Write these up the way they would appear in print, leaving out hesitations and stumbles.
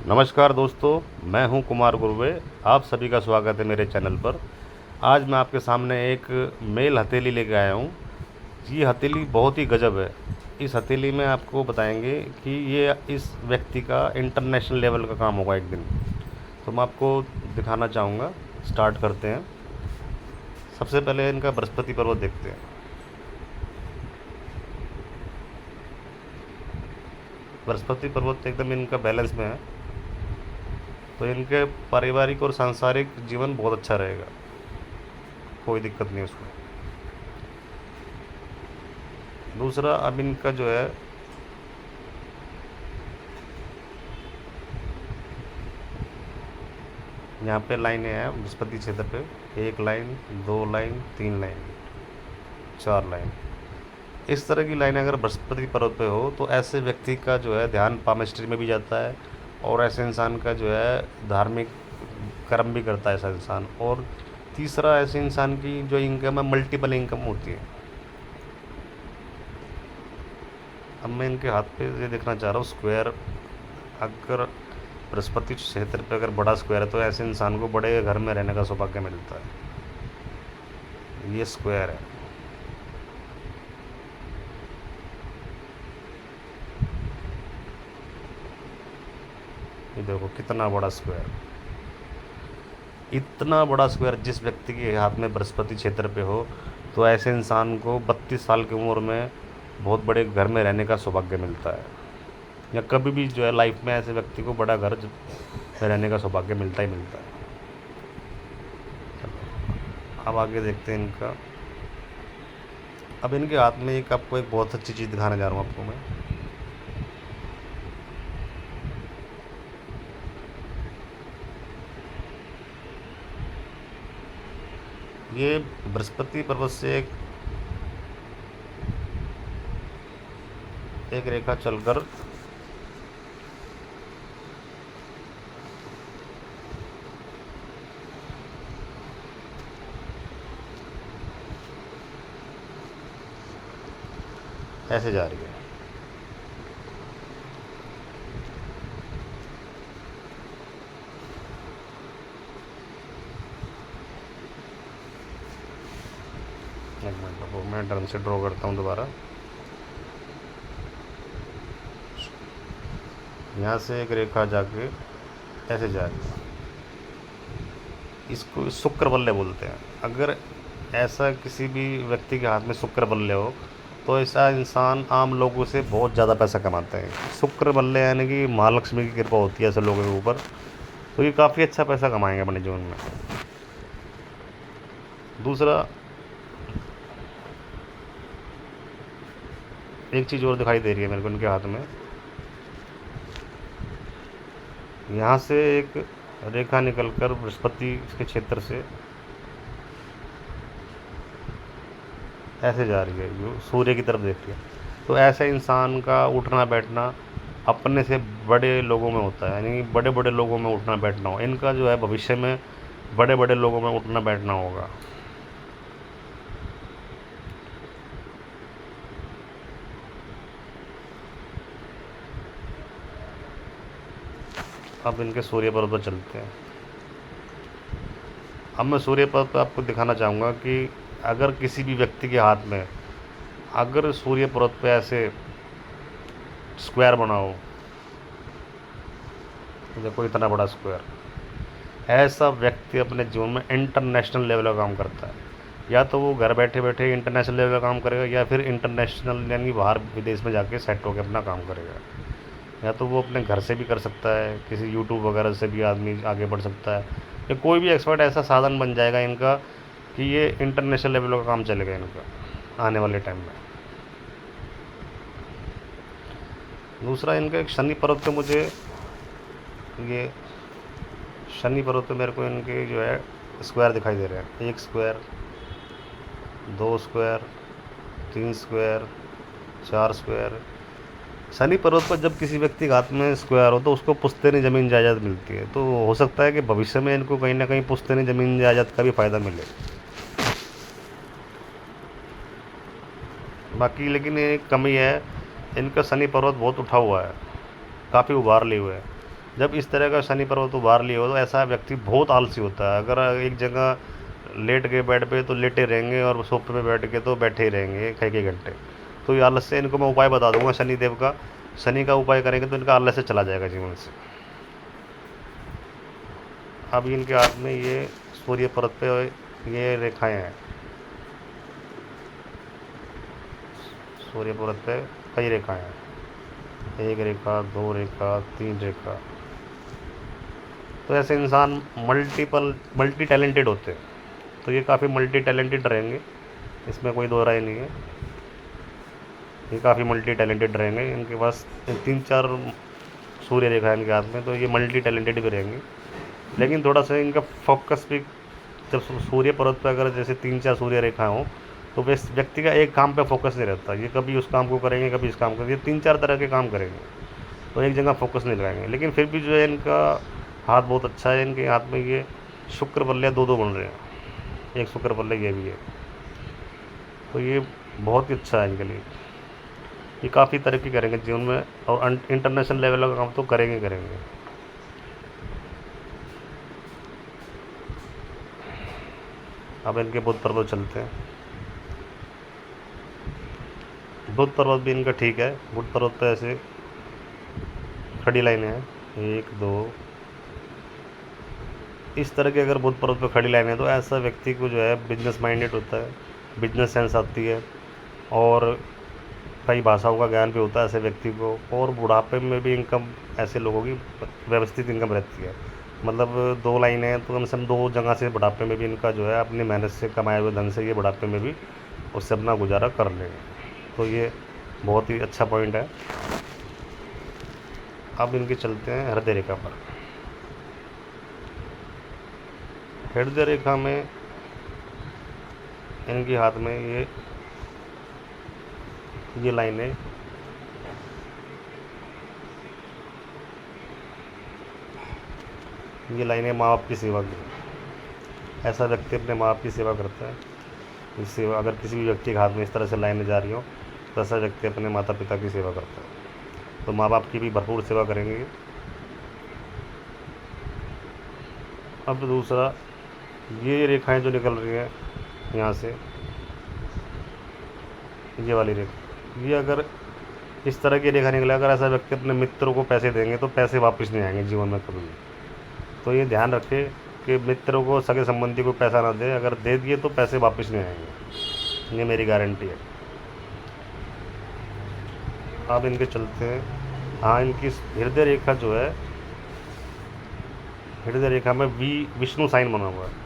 नमस्कार दोस्तों, मैं हूं कुमार गुरवे। आप सभी का स्वागत है मेरे चैनल पर। आज मैं आपके सामने एक मेल हथेली लेके आया हूं। ये हथेली बहुत ही गजब है। इस हथेली में आपको बताएंगे कि ये इस व्यक्ति का इंटरनेशनल लेवल का काम होगा एक दिन। तो मैं आपको दिखाना चाहूँगा। स्टार्ट करते हैं। सबसे पहले इनका बृहस्पति पर्वत देखते हैं। बृहस्पति पर्वत एकदम इनका बैलेंस में है, तो इनके पारिवारिक और सांसारिक जीवन बहुत अच्छा रहेगा, कोई दिक्कत नहीं उसमें। दूसरा, अब इनका जो है यहाँ पे लाइनें हैं बृहस्पति क्षेत्र पे। 1 लाइन, 2 लाइन, 3 लाइन, 4 लाइन। इस तरह की लाइनें अगर बृहस्पति पर्वत पे हो तो ऐसे व्यक्ति का जो है ध्यान पामिस्ट्री में भी जाता है, और ऐसे इंसान का जो है धार्मिक कर्म भी करता है ऐसा इंसान। और तीसरा, ऐसे इंसान की जो इनकम है मल्टीपल इनकम होती है। अब मैं इनके हाथ पे ये देखना चाह रहा हूँ स्क्वायर। अगर बृहस्पति क्षेत्र पे अगर बड़ा स्क्वायर है तो ऐसे इंसान को बड़े घर में रहने का सौभाग्य मिलता है। ये स्क्वायर है। ये देखो कितना बड़ा स्क्वायर। इतना बड़ा स्क्वायर जिस व्यक्ति के हाथ में बृहस्पति क्षेत्र पे हो तो ऐसे इंसान को 32 साल की उम्र में बहुत बड़े घर में रहने का सौभाग्य मिलता है, या कभी भी जो है लाइफ में ऐसे व्यक्ति को बड़ा घर में रहने का सौभाग्य मिलता ही मिलता है। अब आगे देखते हैं इनका। अब इनके हाथ में एक आपको एक बहुत अच्छी चीज़ दिखाने जा रहा हूँ आपको मैं। ये बृहस्पति पर्वत से एक रेखा चलकर ऐसे जा रही है। एक मिनट रुको, मैं ढंग से ड्रॉ करता हूँ दोबारा। यहाँ से एक रेखा जाके ऐसे जा रही है। इसको शुक्र बल्ले बोलते हैं। अगर ऐसा किसी भी व्यक्ति के हाथ में शुक्र बल्ले हो तो ऐसा इंसान आम लोगों से बहुत ज़्यादा पैसा कमाते हैं। शुक्र बल्ले यानी कि महालक्ष्मी की कृपा होती है ऐसे लोगों के ऊपर, तो ये काफ़ी अच्छा पैसा कमाएंगे अपने जीवन में। दूसरा, एक चीज़ और दिखाई दे रही है मेरे को इनके हाथ में। यहाँ से एक रेखा निकलकर बृहस्पति के क्षेत्र से ऐसे जा रही है, जो सूर्य की तरफ देख रही है। तो ऐसे इंसान का उठना बैठना अपने से बड़े लोगों में होता है, यानी बड़े बड़े लोगों में उठना बैठना हो। इनका जो है भविष्य में बड़े बड़े लोगों में उठना बैठना होगा। अब इनके सूर्य पर्वत पर चलते हैं। अब मैं सूर्य पर्वत पर आपको दिखाना चाहूँगा कि अगर किसी भी व्यक्ति के हाथ में अगर सूर्य पर्वत पे ऐसे स्क्वायर बना हो, तो देखो इतना बड़ा स्क्वायर, ऐसा व्यक्ति अपने जीवन में इंटरनेशनल लेवल का काम करता है। या तो वो घर बैठे बैठे इंटरनेशनल लेवल का काम करेगा, या फिर इंटरनेशनल यानी बाहर विदेश में जाके सेट होकर अपना काम करेगा। या तो वो अपने घर से भी कर सकता है, किसी यूट्यूब वगैरह से भी आदमी आगे बढ़ सकता है, या कोई भी एक्सपर्ट ऐसा साधन बन जाएगा इनका कि ये इंटरनेशनल लेवल का काम चलेगा इनका आने वाले टाइम में। दूसरा, इनका एक शनि पर्वत पे मुझे ये शनि पर्वत पे मेरे को इनके जो है स्क्वायर दिखाई दे रहे हैं। 1 square, 2 square, 3 square, 4 square. Shani पर्वत पर जब किसी व्यक्ति के हाथ में स्क्वायर हो तो उसको पुश्तैनी ज़मीन जायदाद मिलती है। तो हो सकता है कि भविष्य में इनको कहीं ना कहीं पुश्तैनी ज़मीन जायदाद का भी फ़ायदा मिले। बाकी लेकिन एक कमी है, इनका शनि पर्वत बहुत उठा हुआ है, काफ़ी उभार लिए हुए है। जब इस तरह का शनि पर्वत उभार लिया हो तो ऐसा व्यक्ति बहुत आलसी होता है। अगर एक जगह लेट गए बेड पे तो लेटे रहेंगे, और सोफे पे बैठ के तो बैठे ही रहेंगे कई कई घंटे। तो ये आलस से इनको मैं उपाय बता दूंगा शनि देव का। शनि का उपाय करेंगे तो इनका आलस से चला जाएगा जीवन से। अब इनके हाथ में ये सूर्य पर्वत पे ये रेखाएं हैं। सूर्य पर्वत पे कई रेखाएं हैं, एक रेखा, दो रेखा, तीन रेखा। तो ऐसे इंसान मल्टी टैलेंटेड होते हैं। तो ये काफ़ी मल्टी टैलेंटेड रहेंगे, इसमें कोई दो राय नहीं है। ये काफ़ी मल्टी टैलेंटेड रहेंगे। इनके पास 3-4 सूर्य रेखा है इनके हाथ में, तो ये मल्टी टैलेंटेड भी रहेंगे। लेकिन थोड़ा सा इनका फोकस भी, जब सूर्य पर्वत पर अगर जैसे 3-4 सूर्य रेखा हो तो वे व्यक्ति का एक काम पे फोकस नहीं रहता। ये कभी उस काम को करेंगे, कभी इस काम को, ये 3-4 तरह के काम करेंगे, तो एक जगह फोकस नहीं लगाएंगे। लेकिन फिर भी जो है इनका हाथ बहुत अच्छा है। इनके हाथ में ये शुक्र बल्ले 2-2 बन रहे हैं, एक शुक्र बल्ले ये भी है। तो ये बहुत ही अच्छा है इनके लिए। ये काफ़ी तरक्की करेंगे जीवन में, और इंटरनेशनल लेवल का काम तो करेंगे करेंगे। अब इनके बुध पर्वत चलते हैं। बुध पर्वत भी इनका ठीक है। बुध पर्वत पे ऐसे खड़ी लाइनें हैं, 1-2 इस तरह के। अगर बुध पर्वत पे खड़ी लाइनें हैं तो ऐसा व्यक्ति को जो है बिजनेस माइंडेड होता है, बिजनेस सेंस आती है, और कई भाषाओं का ज्ञान भी होता है ऐसे व्यक्ति को। और बुढ़ापे में भी इनकम ऐसे लोगों की व्यवस्थित इनकम रहती है। मतलब 2 लाइनें हैं तो कम से कम 2 जगह से बुढ़ापे में भी इनका जो है अपनी मेहनत से कमाए हुए धन से ये बुढ़ापे में भी उससे अपना गुजारा कर लेंगे। तो ये बहुत ही अच्छा पॉइंट है। अब इनके चलते हैं हृदय रेखा पर। हृदय रेखा में इनके हाथ में ये लाइनें, ये लाइनें माँ बाप की सेवा की। ऐसा व्यक्ति अपने माँ बाप की सेवा करता है। इस सेवा अगर किसी भी व्यक्ति के हाथ में इस तरह से लाइनें जा रही हो तो ऐसा व्यक्ति अपने माता पिता की सेवा करता है। तो माँ बाप की भी भरपूर सेवा करेंगे। अब दूसरा, ये रेखाएं जो निकल रही हैं यहाँ से, ये वाली रेखा, ये अगर इस तरह की रेखा निकले, अगर ऐसा व्यक्ति अपने मित्रों को पैसे देंगे तो पैसे वापस नहीं आएंगे जीवन में कभी भी। तो ये ध्यान रखें कि मित्रों को, सगे संबंधी को पैसा ना दे। अगर दे दिए तो पैसे वापस नहीं आएंगे, ये मेरी गारंटी है। अब इनके चलते हैं। हाँ, इनकी हृदय रेखा जो है, हृदय रेखा में विष्णु साइन बना हुआ है।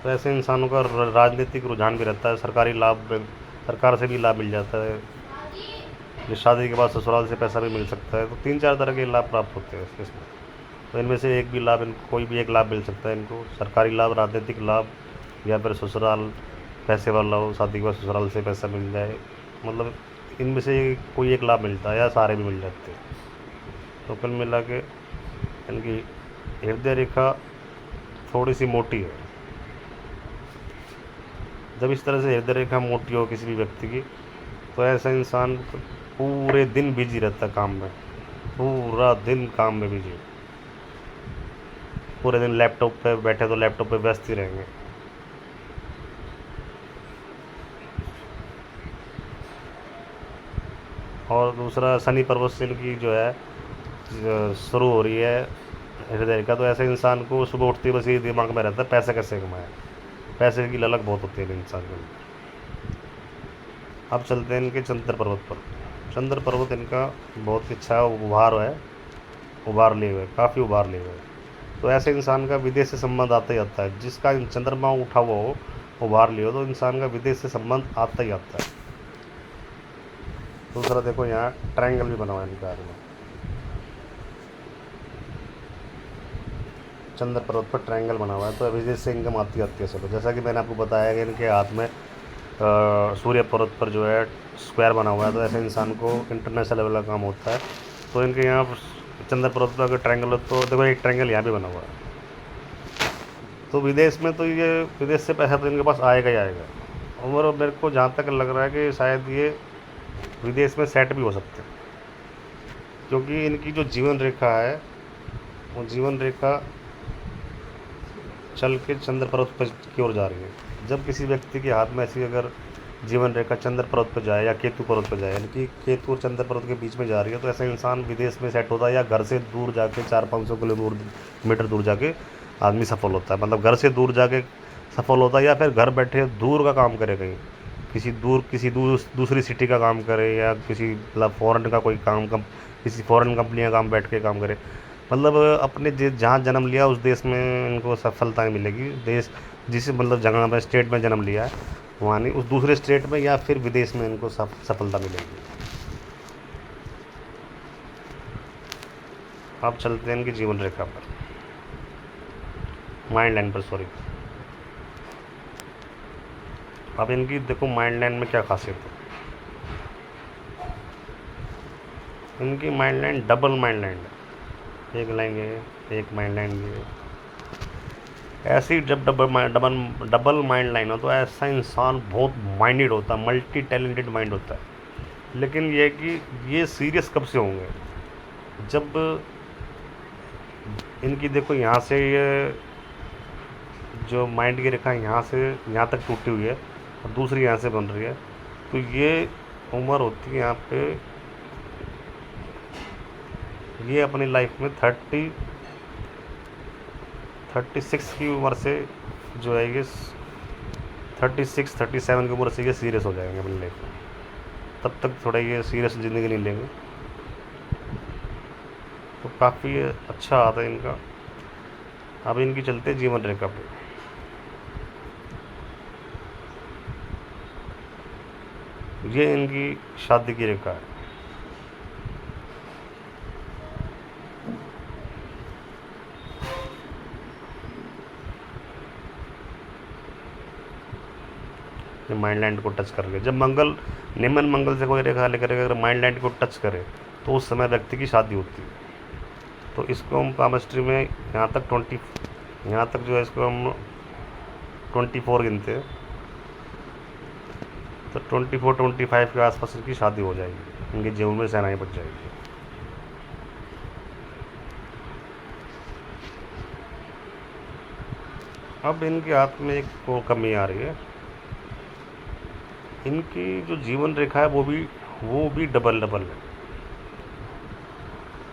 तो ऐसे इंसानों का राजनीतिक रुझान भी रहता है, सरकारी लाभ, सरकार से भी लाभ मिल जाता है। ये शादी के बाद ससुराल से पैसा भी मिल सकता है। तो 3-4 तरह के लाभ प्राप्त होते हैं इसमें। तो इनमें से एक भी लाभ, कोई भी एक लाभ मिल सकता है इनको। सरकारी लाभ, राजनीतिक लाभ, या फिर ससुराल पैसे वाला हो, शादी के बाद ससुराल से पैसा मिल जाए। मतलब इनमें से कोई एक लाभ मिलता है, या सारे भी मिल जाते हैं। तो कुल मिला के इनकी हृदय रेखा थोड़ी सी मोटी है। जब इस तरह से हृदय रेखा मोटी हो किसी भी व्यक्ति की, तो ऐसा इंसान पूरे दिन बिजी रहता है काम में, पूरा दिन काम में बिजी। पूरे दिन लैपटॉप पे बैठे तो लैपटॉप पे व्यस्त ही रहेंगे। और दूसरा, शनि पर्वत से इनकी जो है शुरू हो रही है हृदय रेखा। तो ऐसे इंसान को सुबह उठते ही बस ये दिमाग में रहता है पैसे कैसे कमाएं। पैसे की ललक बहुत होती है इंसान को। अब चलते हैं इनके चंद्र पर्वत पर। चंद्र पर्वत इनका बहुत ही अच्छा उभार है, उभार लिए हुए, काफ़ी उभार लिए हुए। तो ऐसे इंसान का विदेश से संबंध आता ही आता है। जिसका चंद्रमा उठा हुआ हो, उभार लिया हो, तो इंसान का विदेश से संबंध आता ही आता है। दूसरा देखो, यहाँ ट्रायंगल भी बना हुआ है इनके हाथ में। चंद्र पर्वत पर ट्रायंगल बना हुआ है, तो विदेश से इनकम आती है चलो। जैसा कि मैंने आपको बताया कि इनके हाथ में सूर्य पर्वत पर जो है स्क्वायर बना हुआ है, तो ऐसे इंसान को इंटरनेशनल लेवल का काम होता है। तो इनके यहाँ चंद्र पर्वत पर अगर ट्रायंगल हो तो देखो, एक ट्रायंगल यहाँ भी बना हुआ है। तो विदेश में तो ये विदेश से पैसा तो इनके पास आएगा ही आएगा। और मेरे को जहाँ तक लग रहा है कि शायद ये विदेश में सेट भी हो सकते हैं, क्योंकि इनकी जो जीवन रेखा है वो जीवन रेखा चल के चंद्र पर्वत पर की ओर जा रही है। जब किसी व्यक्ति के हाथ में ऐसी अगर जीवन रेखा चंद्र पर्वत पर जाए या केतु पर्वत पर जाए, यानी कि केतु और चंद्र पर्वत के बीच में जा रही है, तो ऐसा इंसान विदेश में सेट होता है या घर से दूर जाके 400-500 किलोमीटर दूर जाके आदमी सफल होता है। मतलब घर से दूर जाके सफल होता है, या फिर घर बैठे दूर का काम करे, कहीं किसी दूसरी सिटी का काम करे, या किसी मतलब फ़ॉरेन का कोई काम किसी फ़ॉरेन कंपनी का काम बैठ के काम करे। मतलब अपने जहाँ जन्म लिया उस देश में इनको सफलताएँ मिलेगी। देश जिस मतलब जगह में स्टेट में जन्म लिया है वहाँ नहीं, उस दूसरे स्टेट में या फिर विदेश में इनको सफलता मिलेगी। अब चलते हैं इनकी जीवन रेखा पर, माइंड लाइन पर, सॉरी। अब इनकी देखो माइंड लाइन में क्या खासियत है। इनकी mind line double mind line है, एक लाइन है, एक माइंड लाइन है। ऐसी जब डबल माइंड लाइन हो तो ऐसा इंसान बहुत माइंडेड होता है, मल्टी टैलेंटेड माइंड होता है। लेकिन ये कि ये सीरियस कब से होंगे, जब इनकी देखो यहाँ से ये जो माइंड की रेखा यहाँ से यहाँ तक टूटी हुई है और दूसरी यहाँ से बन रही है, तो ये उम्र होती है यहाँ पे, ये अपनी लाइफ में 36 की उम्र से जो है ये 36-37 की उम्र से ये सीरियस हो जाएंगे अपनी लाइफ में। तब तक थोड़ा ये सीरियस ज़िंदगी नहीं लेंगे, तो काफ़ी अच्छा आता है इनका। अब इनकी चलते जीवन रेखा पे। ये इनकी शादी की रेखा है। माइंड लाइन को टच कर ले, जब मंगल निम्न मंगल से कोई रेखा लेकर अगर माइंड लाइन को टच करे तो उस समय व्यक्ति की शादी होती है। तो इसको हम केमिस्ट्री में यहाँ तक जो है इसको हम 24 गिनते हैं। तो 24-25 के आसपास इनकी शादी हो जाएगी, इनके जीवन में सेनाएँ बच जाएगी। अब इनके हाथ में एक और कमी आ रही है, इनकी जो जीवन रेखा है वो भी डबल है।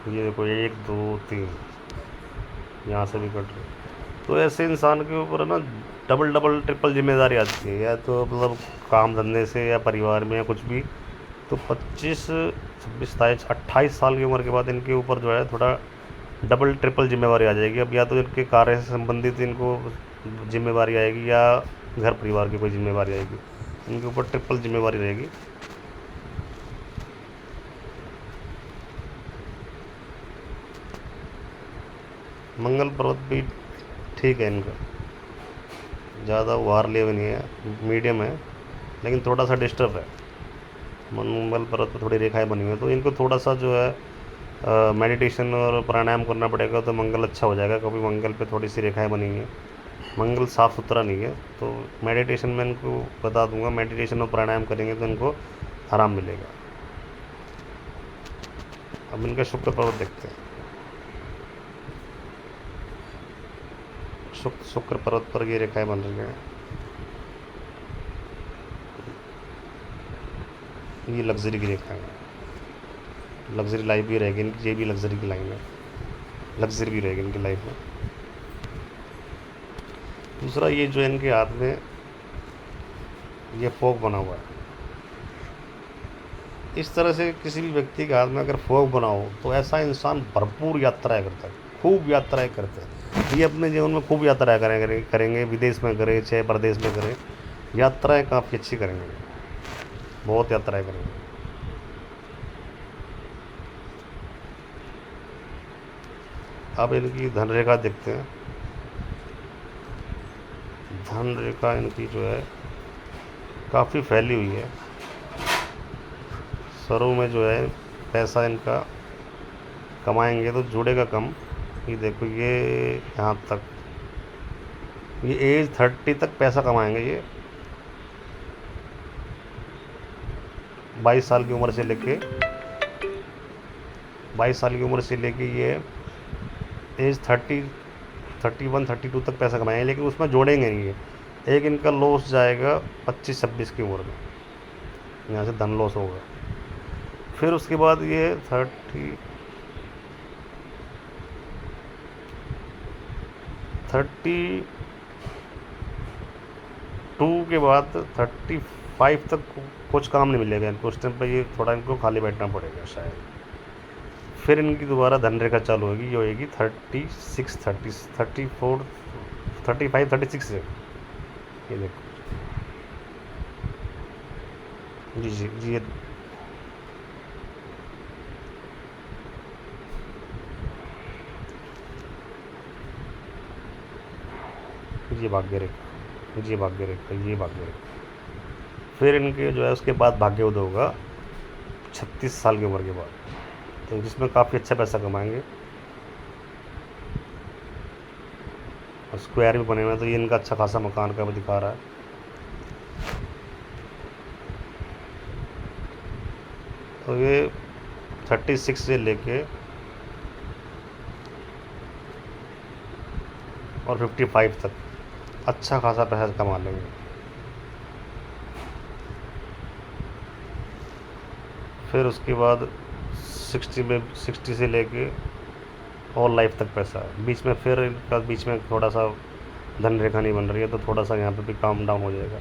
ये देखो 1 2 3 यहाँ से भी कट रही। तो ऐसे इंसान के ऊपर ना डबल ट्रिपल जिम्मेदारी आती है, या तो मतलब काम धंधे से या परिवार में या कुछ भी। तो 25 26 27 28 साल की उम्र के बाद इनके ऊपर जो है थोड़ा डबल ट्रिपल जिम्मेवारी आ जाएगी। अब या तो इनके कार्य से संबंधित इनको जिम्मेवारी आएगी, या घर परिवार की कोई जिम्मेवारी आएगी, इनके ऊपर ट्रिपल जिम्मेवारी रहेगी। मंगल पर्वत भी ठीक है इनका, ज़्यादा वारले भी नहीं है, मीडियम है, लेकिन थोड़ा सा डिस्टर्ब है। मंगल पर्वत पर थोड़ी रेखाएं बनी हुई है, तो इनको थोड़ा सा जो है मेडिटेशन और प्राणायाम करना पड़ेगा, तो मंगल अच्छा हो जाएगा। क्योंकि मंगल पे थोड़ी सी रेखाएं बनी हुई हैं, मंगल साफ़ सुथरा नहीं है। तो मेडिटेशन में इनको बता दूंगा, मेडिटेशन और प्राणायाम करेंगे तो इनको आराम मिलेगा। अब इनका शुक्र पर्वत देखते हैं। शुक्र पर्वत पर ये रेखाएं बन रही हैं, ये लग्जरी की रेखाएं हैं। लग्जरी लाइफ भी रहेगी इनकी, ये भी लग्जरी की लाइन है, लग्जरी भी रहेगी इनकी लाइफ में। दूसरा ये जो इनके हाथ में ये फोक बना हुआ है, इस तरह से किसी भी व्यक्ति के हाथ में अगर फोक बना हो तो ऐसा इंसान भरपूर यात्राएं करता है, खूब यात्राएं करते हैं। ये अपने जीवन में खूब यात्राएं करेंगे, विदेश में करें चाहे प्रदेश में करें, यात्राएं काफ़ी अच्छी करेंगे, बहुत यात्राएं करेंगे। अब इनकी धन रेखा देखते हैं। धन रेखा इनकी जो है काफ़ी फैली हुई है, सरों में जो है पैसा इनका कमाएंगे तो जुड़ेगा कम। ये देखो ये यहाँ तक, ये एज 30 तक पैसा कमाएंगे, ये 22 साल की उम्र से लेके 22 साल की उम्र से लेके ये एज 31-32 तक पैसा कमाएंगे, लेकिन उसमें जोड़ेंगे नहीं ये। एक इनका लॉस जाएगा 25-26 की उम्र में, यहाँ से धन लॉस होगा। फिर उसके बाद ये 32 के बाद 35 तक कुछ काम नहीं मिलेगा इनको। उस टाइम पर ये थोड़ा इनको खाली बैठना पड़ेगा शायद। फिर इनकी दोबारा धन रेखा चालू होगी, ये होएगी 36, 34, 35, 36 से। ये देखो जी जी जी, ये भाग्य रेखा, ये भाग्य रेखा, ये भाग्य रेखा। फिर इनके जो है उसके बाद भाग्य उदय होगा 36 साल की उम्र के बाद, तो जिसमें काफ़ी अच्छा पैसा कमाएंगे। और स्क्वायर भी बने हुए हैं, तो ये इनका अच्छा खासा मकान का भी दिखा रहा है। तो ये 36 से लेके और 55 तक अच्छा खासा पैसा कमा लेंगे। फिर उसके बाद 60 से लेके और लाइफ तक पैसा है। बीच में फिर इनका बीच में थोड़ा सा धन रेखा नहीं बन रही है, तो थोड़ा सा यहाँ पे भी काम डाउन हो जाएगा।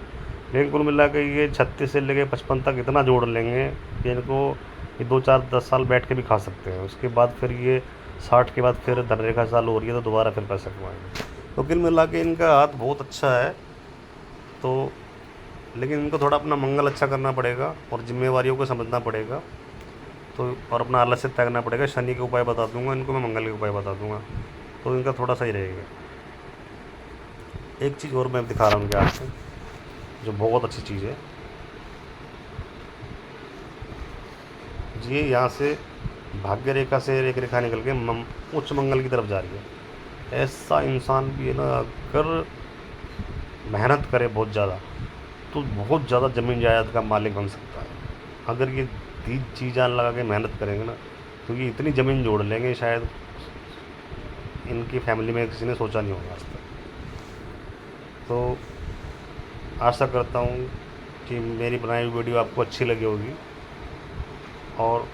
लेकिन कुल मिला के ये 36 से लेके 55 तक इतना जोड़ लेंगे कि इनको ये 2-4-10 साल बैठ के भी खा सकते हैं। उसके बाद फिर ये 60 के बाद फिर धन रेखा चालू हो रही है, तो दोबारा फिर पैसा कमाएंगे। तो कुल मिला के इनका हाथ बहुत अच्छा है। तो लेकिन इनको थोड़ा अपना मंगल अच्छा करना पड़ेगा और जिम्मेवारियों को समझना पड़ेगा, तो और अपना आलस्य त्यागना पड़ेगा। शनि के उपाय बता दूंगा इनको, मैं मंगल के उपाय बता दूंगा, तो इनका थोड़ा सा ही रहेगा। एक चीज़ और मैं दिखा रहा हूँ इनके हाथ में, जो बहुत अच्छी चीज़ है। ये यहाँ से भाग्य रेखा से एक रेखा निकल के उच्च मंगल की तरफ जा रही है। ऐसा इंसान भी है ना, अगर मेहनत करे बहुत ज़्यादा, तो बहुत ज़्यादा ज़मीन जायदाद का मालिक बन सकता है। अगर ये जी जान लगा के मेहनत करेंगे ना, तो ये इतनी ज़मीन जोड़ लेंगे शायद इनकी फैमिली में किसी ने सोचा नहीं होगा आज तक। तो आशा करता हूँ कि मेरी बनाई हुई वीडियो आपको अच्छी लगी होगी, और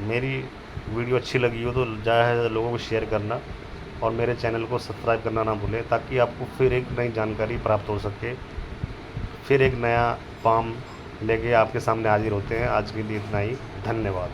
मेरी वीडियो अच्छी लगी हो तो ज़्यादा से ज़्यादा लोगों को शेयर करना और मेरे चैनल को सब्सक्राइब करना ना भूलें, ताकि आपको फिर एक नई जानकारी प्राप्त हो सके। फिर एक नया पाम लेके आपके सामने हाजिर होते हैं। आज के लिए इतना ही, धन्यवाद।